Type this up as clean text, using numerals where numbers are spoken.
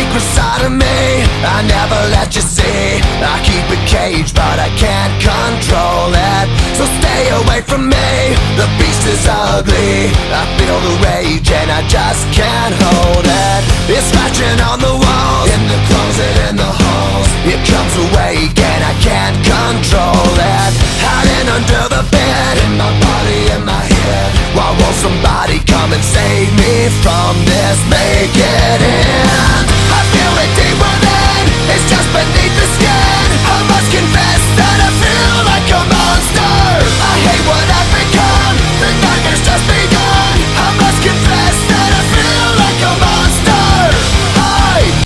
secret side of me I never let you see. I keep it caged but I can't control it. So stay away from me, the beast is ugly. I feel the rage and I just can't hold it. It's scratching on the walls, in the closet, in the halls. It comes awake and I can't control it. Hiding under the bed, in my body, in my head. Why won't somebody come and save me from this? Make it end.